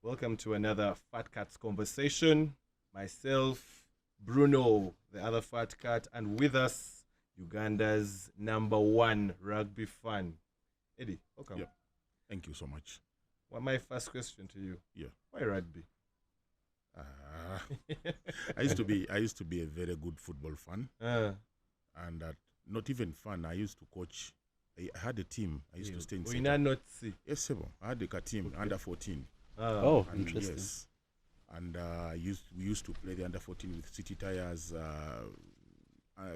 Welcome to another Fat Cats conversation. Myself, Bruno, the other Fat Cat, and with us, Uganda's #1 rugby fan. Eddie, welcome. Yeah. Thank you so much. Well, my first question to you. Yeah. Why rugby? Uh, I used to be a very good football fan, and not even fan. I used to coach. I had a team. I used to stay in. We not see. Yes, sir. I had a team under 14. Oh, And interesting. yes, and we used to play the under 14 with City Tires,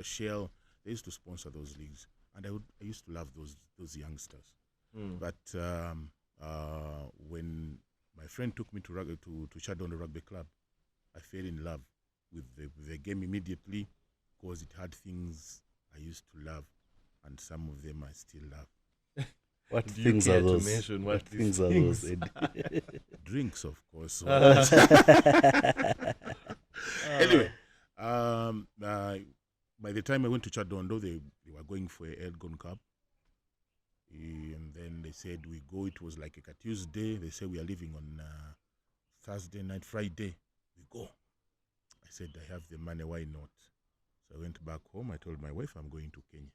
Shell. They used to sponsor those leagues, and I used to love those youngsters. But when my friend took me to Chadon Rugby Club, I fell in love with the game immediately because it had things I used to love, and some of them I still love. What Do you things care are to those? mention what these things are things? those, Eddie? Drinks, of course. Ah. Anyway, by the time I went to Chadondo, they were going for a Elgon Cup. And then they said we go. It was like a Tuesday. They said we are leaving on Thursday night, Friday. We go. I said I have the money. Why not? So I went back home. I told my wife I'm going to Kenya.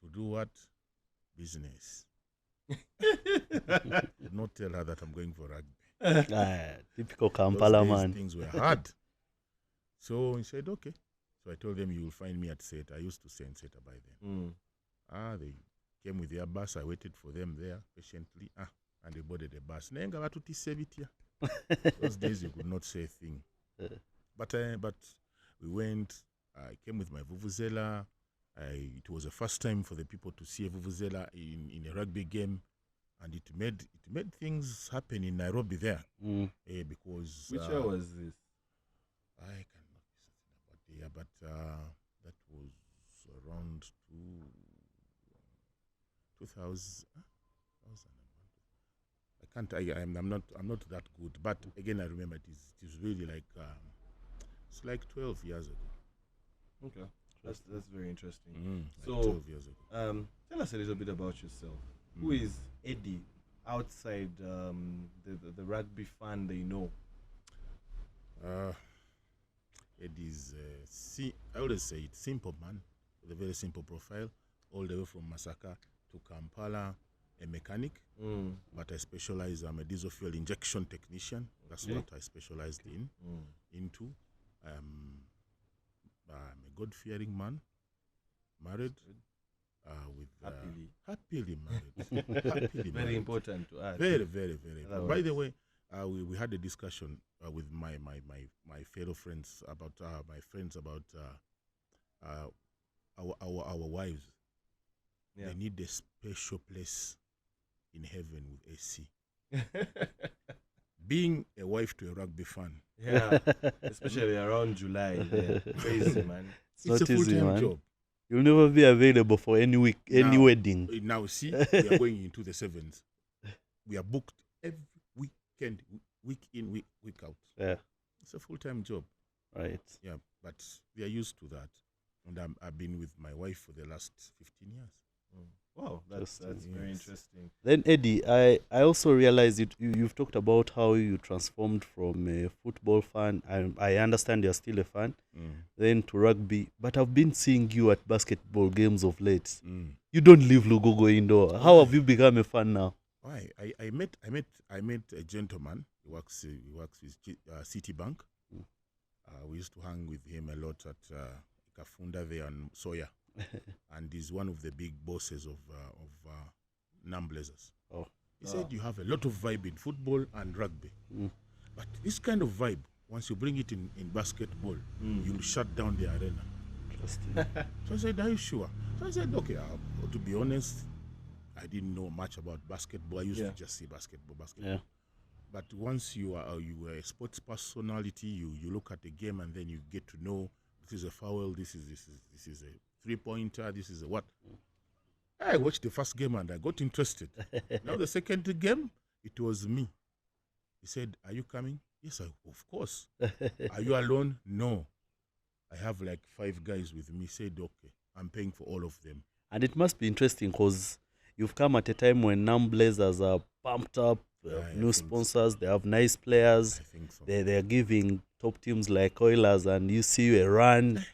To do what? Business. Did not tell her that I'm going for rugby. Typical Those Kampala days, man. things were hard. So he said, okay. So I told them, you will find me at Seta. I used to stay in Seta by then. They came with their bus. I waited for them there patiently. And they boarded the bus. Nenga batutise bitya. Those days you could not say a thing. But we went. I came with my vuvuzela. It was the first time for the people to see a vuvuzela in a rugby game, and it made things happen in Nairobi there. Because Which year was this? I cannot be certain about the year, but that was around 2000. I can't. I'm not that good. But again, I remember it is really like it's like 12 years ago. Okay. That's very interesting. Like So, 12 years ago. Tell us a little bit about yourself. Who is Eddie outside the rugby fan they know? Eddie's I always say it's simple man with a very simple profile, all the way from Masaka to Kampala, a mechanic. But I specialize. I'm a diesel fuel injection technician. That's what I specialized into. I'm a God-fearing man, married, with happily married. Happily Very married. important to add. Very, very, very. That By works. the way, we had a discussion with my fellow friends about our wives. Yeah. They need a special place in heaven with AC. Being a wife to a rugby fan, Yeah, especially around July. Yeah. Crazy, man. It's it's not a easy, full-time man. job. You'll never be available for any Now- wedding. Now, see, we are going into the 7th. We are booked every weekend, week in, week out. Yeah, It's a full-time job. right. Yeah, but we are used to that. And I've been with my wife for the last 15 years. Wow, that's very Yes. interesting. Then Eddie, I also realized you've talked about how you transformed from a football fan. I understand you're still a fan. Then to rugby, but I've been seeing you at basketball games of late. You don't leave Lugogo indoor. How have you become a fan now? Why? I met a gentleman. He works with Citibank. We used to hang with him a lot at Kafunda there on Soya, and he's one of the big bosses of Namblazers. Oh. He said you have a lot of vibe in football and rugby, but this kind of vibe, once you bring it in basketball, you'll shut down the arena. Interesting. So I said, are you sure? So I said, okay, to be honest, I didn't know much about basketball. I used to just see basketball. Yeah. But once you are a sports personality, you look at the game and then you get to know this is a foul, this is a 3-pointer, this is a what. I watched the first game and I got interested. Now the second game, it was me. He said, are you coming? Yes, of course. Are you alone? No. I have like 5 guys with me. He said, okay, I'm paying for all of them. And it must be interesting because you've come at a time when NAM Blazers are pumped up, new sponsors, they have nice players. I think so. They're giving top teams like Oilers and UCU a run.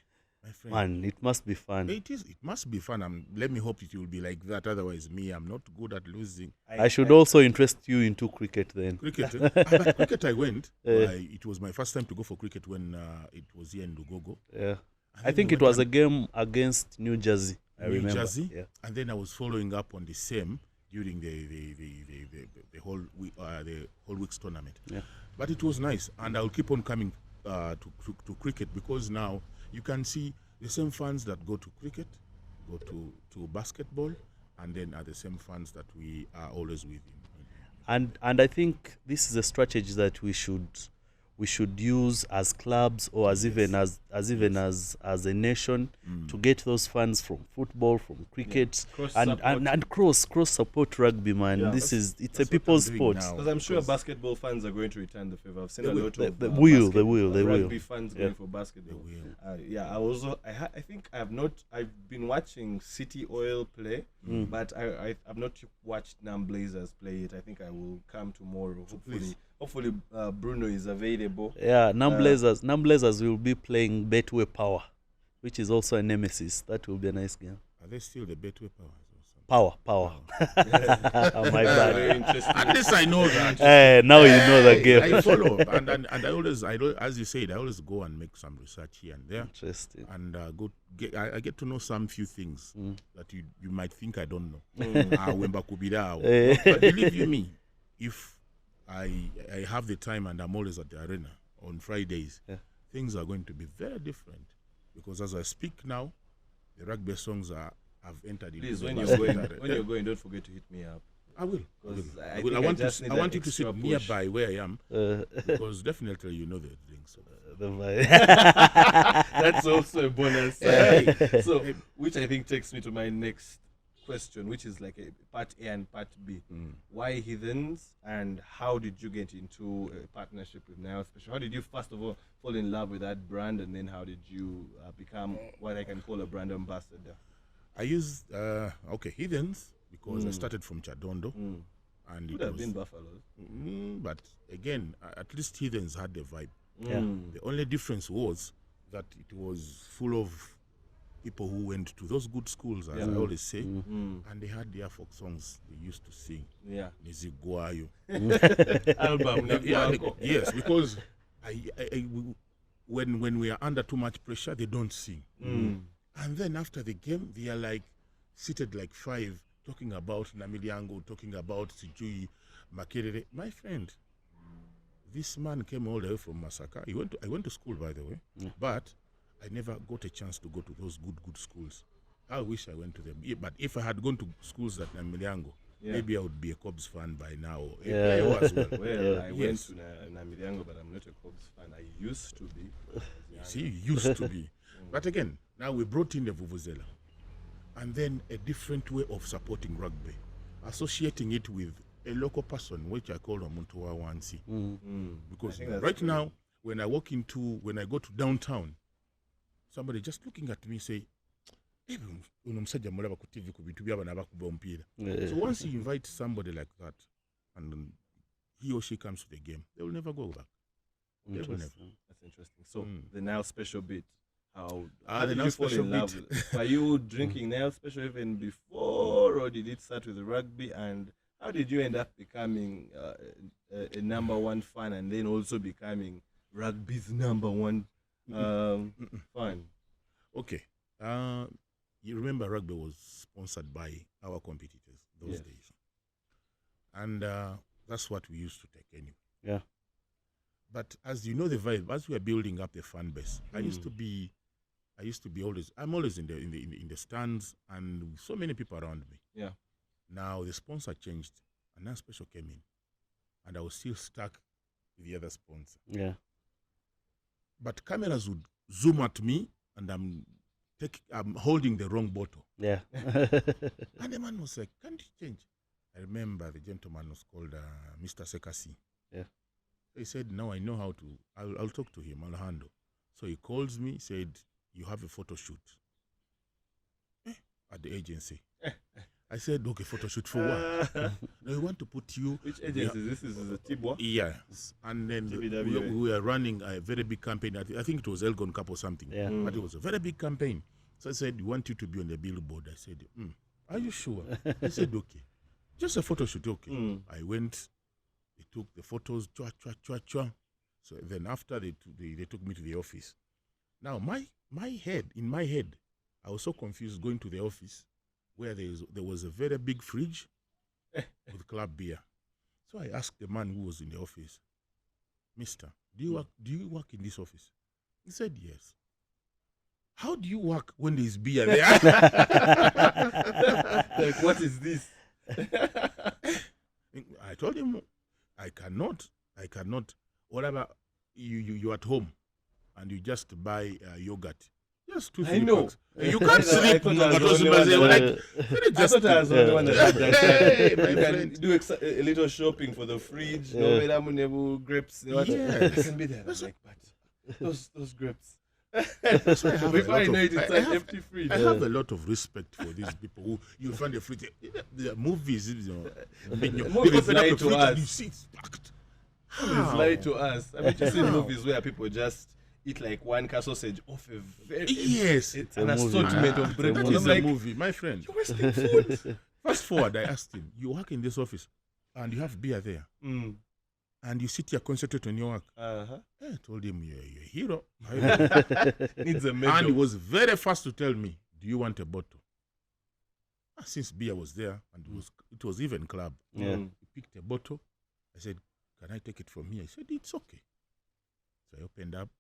My friend, Man, it must be fun. it must be fun. Let me hope it will be like that. Otherwise, I'm not good at losing. I should also interest you into cricket then. Cricket, but cricket I went. It was my first time to go for cricket when it was here in Lugogo. Yeah. I think it was a game against New Jersey. I remember. New Jersey, yeah. And then I was following up on the same during the whole week's tournament. Yeah. But it was nice, and I'll keep on coming to cricket, because now you can see the same fans that go to cricket, go to basketball, and then are the same fans that we are always with. And I think this is a strategy that we should use as clubs, or as even as a nation, to get those fans from football, from cricket, and cross support rugby, man. Yeah. It's a people's sport. Because I'm sure basketball fans are going to return the favor. I've seen a lot of they will. Rugby fans going for basketball. I think I've been watching City Oil play, but I've not watched NAM Blazers play it. I think I will come tomorrow. Hopefully Bruno is available. Yeah, NAM Blazers will be playing Betway Power, which is also a nemesis. That will be a nice game. Are they still the Betway Power? Power. Oh, my bad. Very interesting. At least I know that. Now you know the game. I follow, and I always, as you said, I always go and make some research here and there. Interesting. And I get to know some few things that you might think I don't know. But believe you me, if I have the time and I'm always at the arena on Fridays, things are going to be very different, because as I speak now, the rugby songs have entered. Please, when you're going, don't forget to hit me up. I will. I want you to sit nearby where I am, because definitely you know the drinks. That's also a bonus. So, which I think takes me to my next question, which is like a part A and part B. Why Heathens, and how did you get into a partnership with Nile Special? How did you first of all fall in love with that brand, and then how did you become what I can call a brand ambassador? I used Heathens, because I started from Chadondo, and it would have been Buffaloes. But again, at least Heathens had the vibe. Yeah. The only difference was that it was full of people who went to those good schools, as I always say, and they had their folk songs they used to sing. Yeah. Nizigwayo. Album. Yes, because when we are under too much pressure, they don't sing. And then after the game, they are like seated like five, talking about Namiliango, talking about Sijui, Makerere. My friend, this man came all the way from Masaka. I went to school, by the way, but I never got a chance to go to those good schools. I wish I went to them. But if I had gone to schools at Namiliango, maybe I would be a Cubs fan by now. I went to Namiliango, but I'm not a Cubs fan. I used to be. See, used to be. But again, now we brought in the Vuvuzela. And then a different way of supporting rugby, associating it with a local person, which I call Omuntuwa Wansi. Because right now, when I go to downtown, somebody just looking at me say, so once you invite somebody like that, and he or she comes to the game, they will never go back. That's interesting. So the Nile Special bit. How the did Nile you fall Special in love bit. with? Were you drinking Nile Special even before, or did it start with the rugby? And how did you end up becoming a number one fan, and then also becoming rugby's number one fan? Okay. You remember rugby was sponsored by our competitors those days. And that's what we used to take anyway. Yeah. But as you know the vibe, as we are building up the fan base, I used to be always, I'm always in the stands, and so many people around me. Yeah. Now the sponsor changed, and Nile Special came in, and I was still stuck with the other sponsor. Yeah. But cameras would zoom at me, and I'm holding the wrong bottle. Yeah. And the man was like, "Can't you change?" I remember the gentleman was called Mr. Sekasi. Yeah. He said, "No, I know how to. I'll talk to him. I'll handle." So he calls me, said, "You have a photo shoot at the agency." I said, okay, photo shoot for what? No, we want to put you. Which agency is this? Is the Tibwa? Yes. And then TBWA. we were running a very big campaign. I think it was Elgon Cup or something. Yeah. But it was a very big campaign. So I said, we want you to be on the billboard. I said, are you sure? I said, okay. Just a photo shoot, okay. I went, they took the photos, chua, chua, chua, chua. So then after they took me to the office. Now, in my head, I was so confused going to the office where there was a very big fridge with club beer. So I asked the man who was in the office, Mister, do you work in this office? He said, yes. How do you work when there's beer there? Like, what is this? I told him, I cannot. What about you at home and you just buy yogurt? Just 2-3 I know. bucks. You can't sleep. I thought I was the only one that did that. Hey, my You can friend. do a little shopping for the fridge. Yeah. No, whether grapes. Yes. I can be there. I'm like, but those grapes. That's why I have Before a I lot know of- it, it's I an have- empty fridge. I have a lot of respect for these people who you find the fridge. The movies, Movies open up lie the to fridge us. and you see it's packed. Movies lie to us. I mean, you see How? movies where people just eat like one car sausage off a very Yes. it's a an movie. assortment of bread. That I'm is a like, movie, my friend. you're wasting food. Fast forward, I asked him, you work in this office and you have beer there and you sit here, concentrate on your work. Uh-huh. I told him, you're a hero. Needs a And he medal. was very fast to tell me, do you want a bottle? Since beer was there and it was even club. Yeah. He picked a bottle. I said, can I take it from here? He said, it's okay. So I opened up.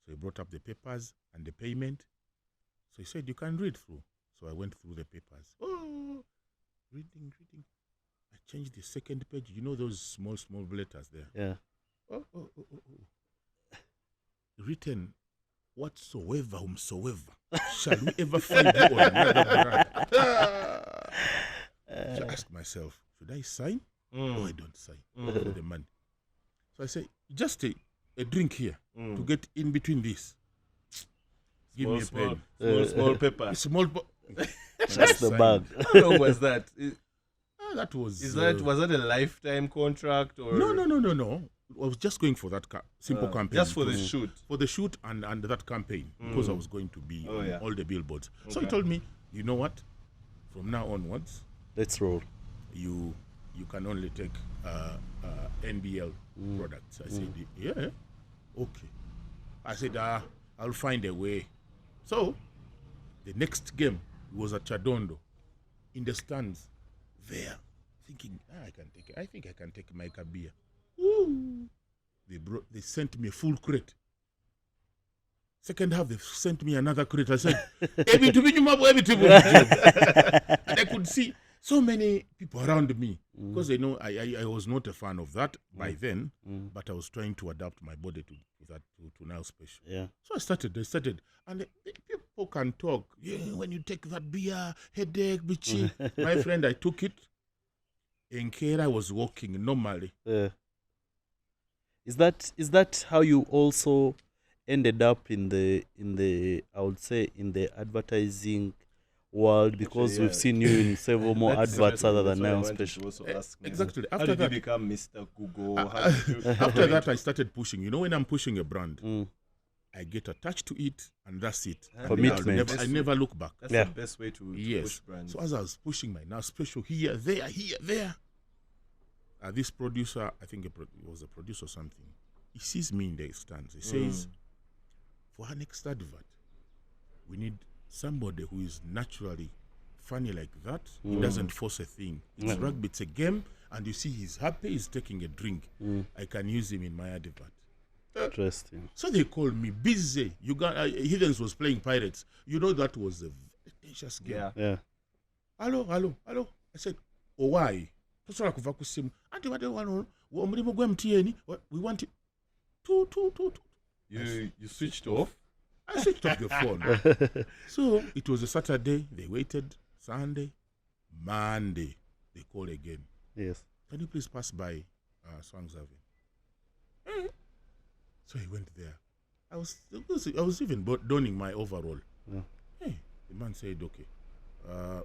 So he brought up the papers and the payment. So he said, you can read through. So I went through the papers. Oh, reading. I changed the second page. You know those small letters there? Yeah. Oh. Written, whatsoever, whomsoever, shall we ever find you on another brand? So I asked myself, should I sign? No, I don't sign for the money. So I say, just a drink here to get in between this. Give me a pen. Small paper. A small Just the bag. How long was that? That was. Was that a lifetime contract or No. I was just going for that simple campaign. just for the shoot? For the shoot and that campaign because I was going to be on all the billboards. So he told me, you know what? From now onwards, Let's roll. you can only take NBL products. I said, yeah, okay. I said, I'll find a way. So the next game was at Chadondo in the stands there, thinking, I think I can take my beer. Woo. They sent me a full crate. Second half, they sent me another crate. I said, and I could see so many people around me because they know I was not a fan of that by then, but I was trying to adapt my body to Nile Special. Yeah. So I started, and the people can talk. Yeah, when you take that beer, headache, bitchy. My friend, I took it. In care, I was walking normally. Is that how you also ended up in the I would say in the advertising world, because we've seen you in several more adverts other than Nile Special. Exactly. How After did you that, become Mr. Google? How did you after that, I started pushing. You know, when I'm pushing a brand, I get attached to it, and that's it. Commitment. I never look back. That's Yeah. the best way to push brands. So as I was pushing my Nile Special here, there, this producer, I think it was a producer or something, he sees me in the stands. He says, for our next advert, we need somebody who is naturally funny like that. He doesn't force a thing. It's rugby, it's a game, and you see he's happy, he's taking a drink. I can use him in my advert. Interesting. So they called me busy. Uganda Heathens was playing Pirates. You know, that was a very dangerous game. Yeah. Hello. I said, oh, why? Tosobola kuva ku simu. Anti wadde wano omulimu gwa MTN. We want it. You switched off? I switched off the phone. So it was a Saturday. They waited. Sunday, Monday, they called again. Yes. Can you please pass by Swangzavi? So he went there. I was even donning my overall. Yeah. Hey, the man said, okay.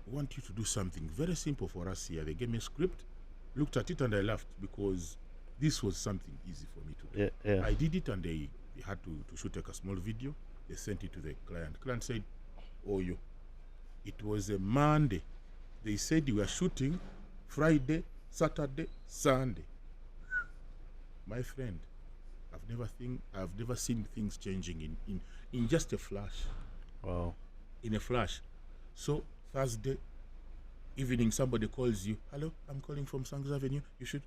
want you to do something very simple for us here. They gave me a script, looked at it, and I laughed because this was something easy for me to do. Yeah. I did it, and they had to shoot like a small video. They sent it to the client. Client said, "Oh, you." It was a Monday. They said you were shooting Friday, Saturday, Sunday. My friend, I've never seen things changing in just a flash. Wow. In a flash. So Thursday evening, somebody calls you. Hello, I'm calling from Sangs Avenue. You should.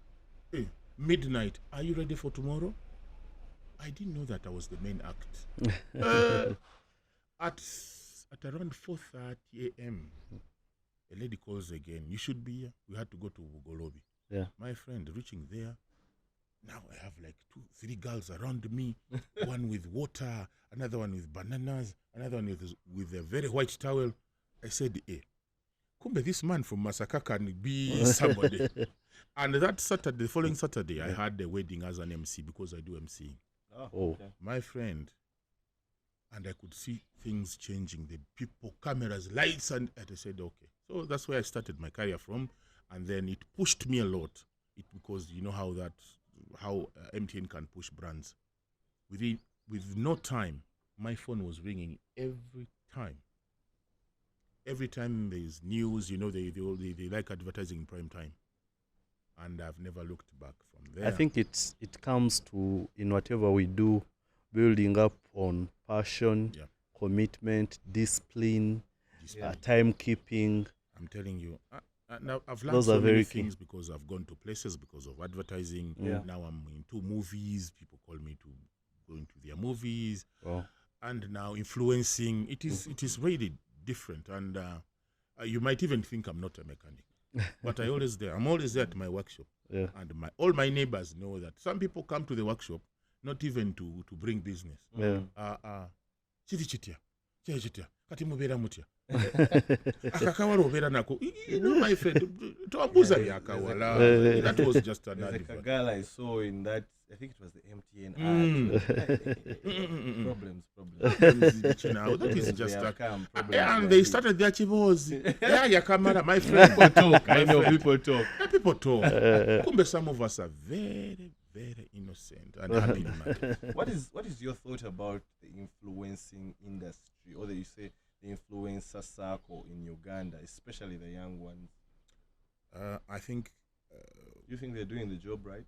Hey, midnight. Are you ready for tomorrow? I didn't know that I was the main act. At around 4:30 a.m., a lady calls again. You should be here. We had to go to Golobi. Yeah. My friend, reaching there, now I have like 2-3 girls around me. One with water, another one with bananas, another one with a very white towel. I said, "Hey, kumbe this man from Masaka can be somebody." And that Saturday, the following Saturday, I had a wedding as an MC because I do MCing. Oh. Okay. My friend, and I could see things changing. The people, cameras, lights, and I said, okay. So that's where I started my career from, and then it pushed me a lot. Because you know how MTN can push brands. With no time, my phone was ringing every time. Every time there's news, you know, they like advertising in prime time, and I've never looked back from there. I think it comes to, in whatever we do, building up on passion, commitment, discipline, timekeeping. I'm telling you, now I've learned Those so are very many key. things because I've gone to places because of advertising. Yeah. Now I'm into movies. People call me to go into their movies, Wow. and now influencing. It is really different, and you might even think I'm not a mechanic, but I'm always there at my workshop. Yeah. And all my neighbors know that. Some people come to the workshop not even to bring business. Yeah. Chiti chitia kati mubera mutya akakawala obera nako, you know, my friend, toambuza byakawala. That was just an There's advert. like a girl I saw in that, I think it was the MTN ad. Problems. You know, that is just They have a come, problems and have they been. started their chivozi. Yeah, yakamara, my friend. People talk. I know friend. people talk. Yeah, people talk. Kumbe some of us are very, very innocent and happy in marriage. What is your thought about the influencing industry, or that you say the influencer circle in Uganda, especially the young ones? I think You think they're doing the job right?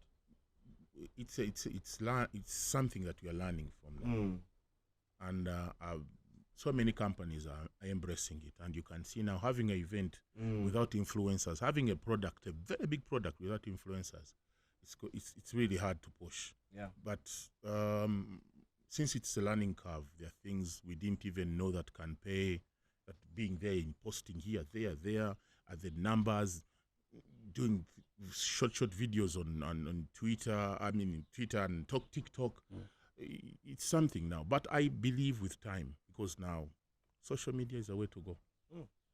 it's something that we are learning from now. And so many companies are embracing it, and you can see now having an event without influencers, having a product, a very big product without influencers, it's really hard to push. Yeah. But since it's a learning curve, there are things we didn't even know that can pay. That being there in posting here, there, at the numbers, doing short videos on Twitter. I mean, Twitter and TikTok. It's something now. But I believe with time, because now social media is a way to go.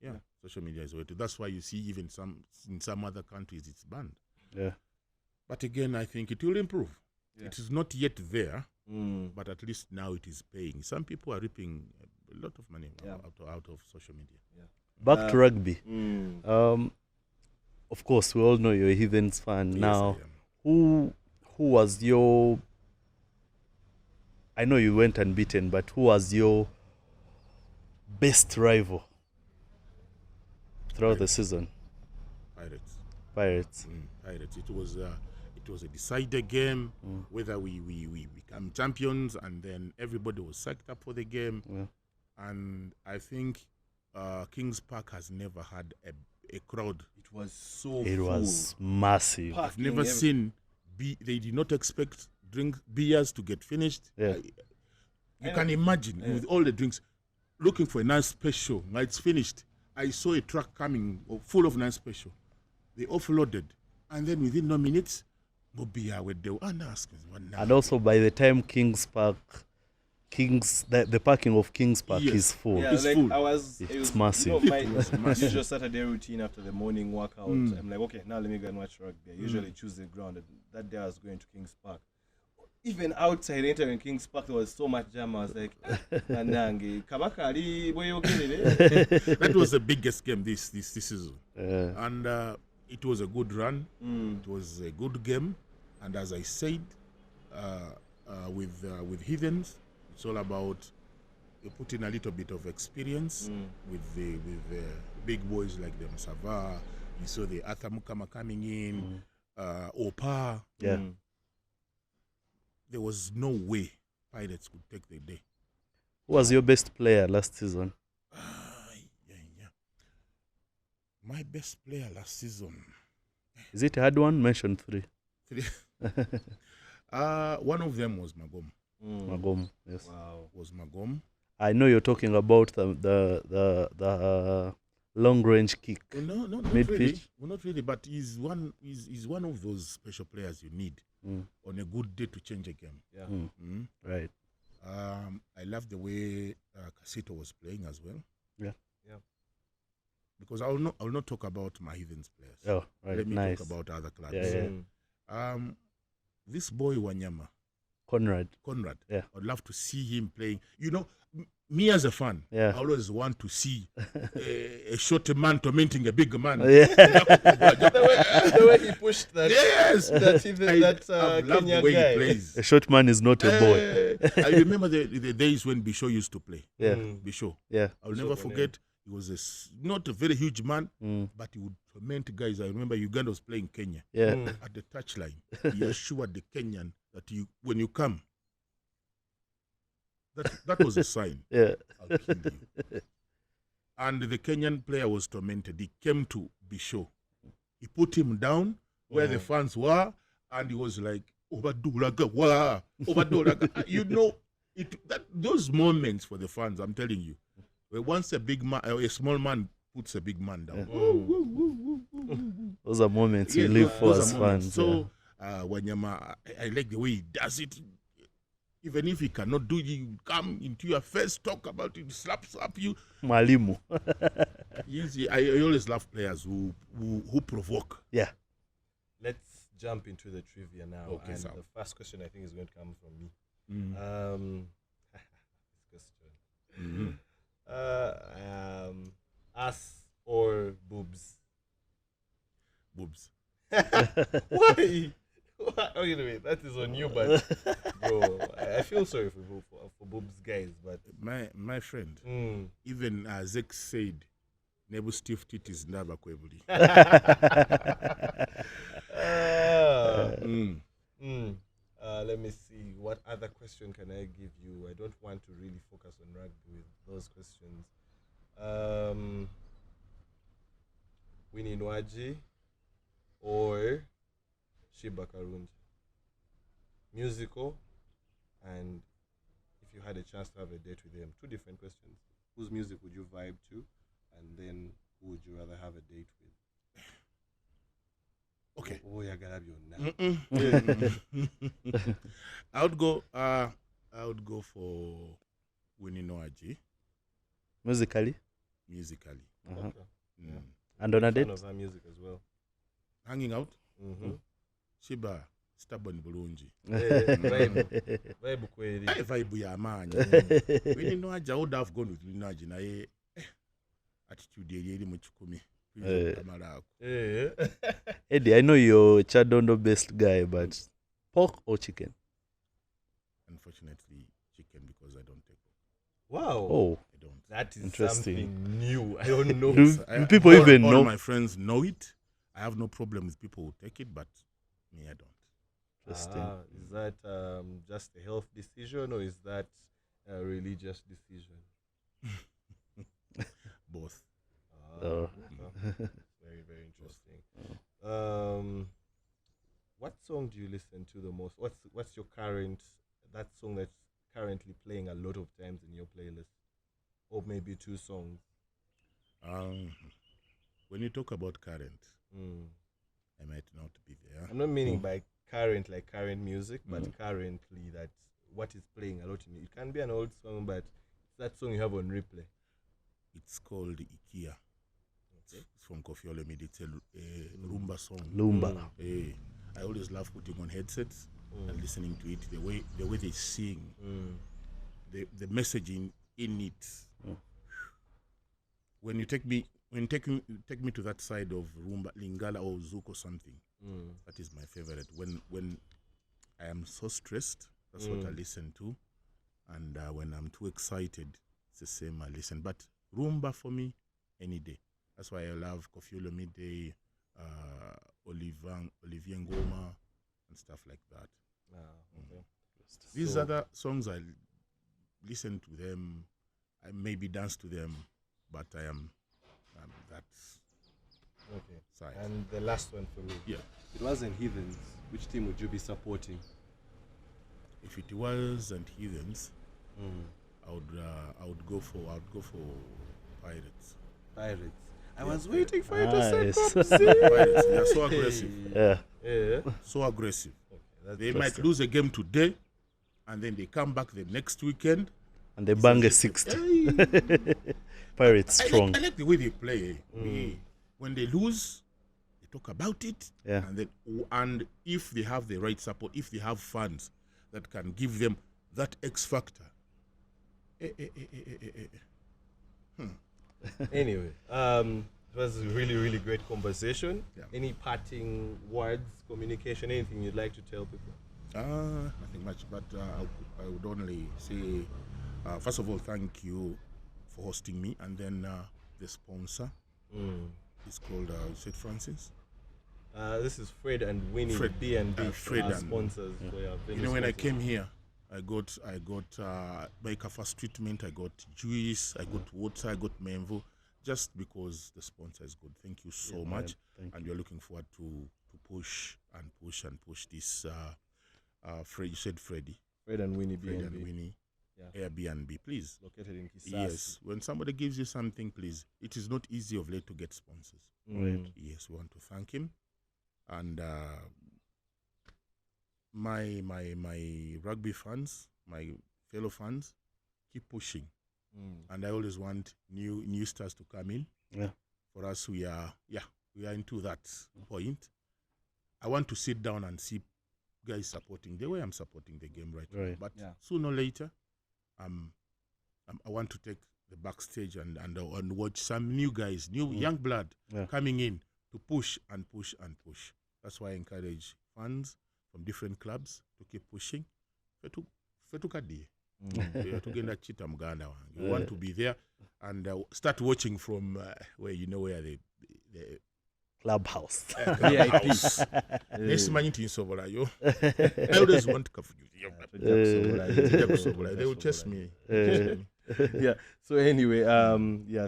Yeah, social media is a way to. That's why you see even in some other countries it's banned. Yeah. But again, I think it will improve. Yeah. It is not yet there, but at least now it is paying. Some people are reaping a lot of money out of social media. Yeah. Back to rugby. Of course, we all know you're a Heathens fan. Yes, Now, I am. who was your? I know you went unbeaten, but who was your best rival throughout the season? Pirates. Pirates. Pirates. It was a decider game, whether we become champions, and then everybody was psyched up for the game. Yeah. And I think Kings Park has never had a crowd. It was so It full. was massive. Parking I've never seen. They did not expect beers to get finished. Yeah. You can imagine with all the drinks, looking for a Nile Special. Now it's finished. I saw a truck coming full of Nile Special. They offloaded, and then within no minutes, beer with the And also, by the time the parking of Kings Park Yes. is full. Yeah, It's like full. It's massive. You know, my It was massive. usual Saturday routine after the morning workout, I'm like, okay, now let me go and watch rugby. I usually choose the ground. That day I was going to Kings Park. even outside entering King's Park, there was so much jam. I was like, Nanange, Kabaka ali boyogerere. That was the biggest game this season. And it was a good run. It was a good game. And as I said, with Heathens, it's all about putting a little bit of experience with the big boys like the Masava. You saw the Athamukama coming in, Opa. Yeah. There was no way Pirates could take the day. Who was your best player last season? My best player last season. Is it a hard one? Mention three. One of them was Magom. Magom, yes. Wow. Was Magom. I know you're talking about the long range kick. No, not Mid really. pitch? Well, not really, but he's one of those special players you need on a good day to change a game. Yeah. Right. I love the way Casito was playing as well. Yeah. Because I will not talk about my Heathens players. Oh, right. Let me Nice. talk about other clubs. Yeah. This boy Wanyama, Conrad. Yeah. I'd love to see him playing. You know, me as a fan, Yeah. I always want to see a short man tormenting a big man. Yeah. The way he pushed that. Yes, That I love Kenya the way guy. he plays. A short man is not a boy. I remember the days when Bisho used to play. Yeah. Bisho. Yeah. I'll Bisho never Bonene. forget. He was not a very huge man, Mm. but he would torment guys. I remember Uganda was playing Kenya. Yeah. At the touchline, he assured the Kenyan that when you come, that was a sign. Yeah. I'll kill you. And the Kenyan player was tormented. He came to Bisho. He put him down where the fans were, and he was like, Obadulaga, wah, Obadulaga. You know, those moments for the fans, I'm telling you, where once a small man puts a big man down. Those are moments Yeah, you live for those as are moments. fans. So, Wanyama, I like the way he does it. Even if he cannot do it, he will come into your face, talk about it, slap you. Mwalimu. I always love players who provoke. Yeah. Let's jump into the trivia now. Okay, and so. the first question I think is going to come from me. This question. Us or boobs? Boobs. Why? Oh, wait, that is on you, but bro, I feel sorry for boobs guys, but My friend, even as Zek said, Nebu stiff titties never kwebuli. Let me see. What other question can I give you? I don't want to really focus on rugby with those questions. Winnie Nwaji or Shiba Karunji? Musical, and if you had a chance to have a date with them. Two different questions. Whose music would you vibe to? And then who would you rather have a date with? Okay. Oh, yeah, now. I would go for Winnie Noaji Musically. musically. Uh-huh. Okay. And on a Fan date? of her music as well. Hanging out, Mm-hmm. Shiba stubborn bulungi. Vibe kweli. Vibe ya amaanyi. Winnie Noaji, I would have gone with Winnie Noaji naye attitude eri mu kikumi. Eddie, I know you're Chadondo based guy, but pork or chicken? Unfortunately, chicken, because I don't take pork. Wow. Oh, I don't. That is Interesting. something new. I don't know. Do people even all know? my friends know it. I have no problem with people who take it, but me, I don't. Interesting. Is that just a health decision or is that a religious decision? Both. Oh. Very, very interesting. What song do you listen to the most? What's your that song that's currently playing a lot of times in your playlist? Or maybe two songs? When you talk about current, I might not be there. I'm not meaning by current like current music, but currently that what is playing a lot in you. It can be an old song, but it's that song you have on replay. It's called Ikia. Okay. It's from Kofi Olomide. It's a Rumba song. Lumba. I always love putting on headsets and listening to it, the way they sing, the messaging in it. When you take me to that side of rumba, lingala or zouk or something, that is my favorite. When I am so stressed, that's what I listen to, and when I'm too excited, it's the same I listen. But rumba for me, any day. That's why I love Koffi Olomide, Olivier Ngoma, and stuff like that. Okay. These other songs, I listen to them, I maybe dance to them, but I am that Okay. side. And the last one for me. Yeah. If it wasn't Heathens, which team would you be supporting? If it wasn't Heathens, I would go for Pirates. Pirates. I was waiting for you to say Nice. Pirates, they are so aggressive. Yeah. So aggressive. That's They might lose a game today, and then they come back the next weekend. And they bang a sixth. Pirates strong. I like the way they play. When they lose, they talk about it. Yeah. And if they have the right support, if they have fans that can give them that X factor. Anyway, it was a really, really great conversation. Yeah. Any parting words, communication, anything you'd like to tell people? Nothing much, but I would only say, first of all, thank you for hosting me, and then the sponsor is called St. Francis. This is Fred and Winnie, Fred, B&B, Fred our and- sponsors. For your You know, when I came here, I got Baker first treatment, I got juice, I got water, I got Menvo, just because the sponsor is good. Thank you so much, and we're looking forward to push this. Fred, you said Freddie. Fred and Winnie, Fred and B&B, Winnie, Yeah. Airbnb, please. located in Kisasi. Yes, when somebody gives you something, please. It is not easy of late to get sponsors. Right. Yes, we want to thank him, and my rugby fans, my fellow fans, keep pushing, and I always want new stars to come in. Yeah. For us, we are into that point. I want to sit down and see guys supporting the way I'm supporting the game right now. Right. But Yeah. sooner or later, I want to take the backstage and watch some new guys, young blood coming in to push and push and push. That's why I encourage fans from different clubs to keep pushing. Fetukadie. Tugenda chita muganda wange. We want to be there and start watching from where the Clubhouse. house. Nesimanyi nti nsobolayo. I always want to They will chase me. Yeah. So anyway,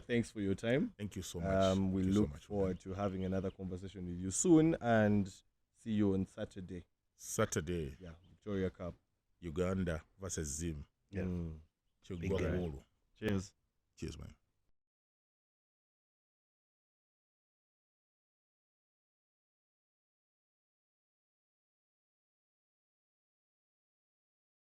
thanks for your time. Thank you so much. We Thank you so look much for forward to having another conversation with you soon, and see you on Saturday. Saturday, Yeah, Victoria Cup. Uganda versus Zim. Yeah. Mm. Cheers, Cheers. man.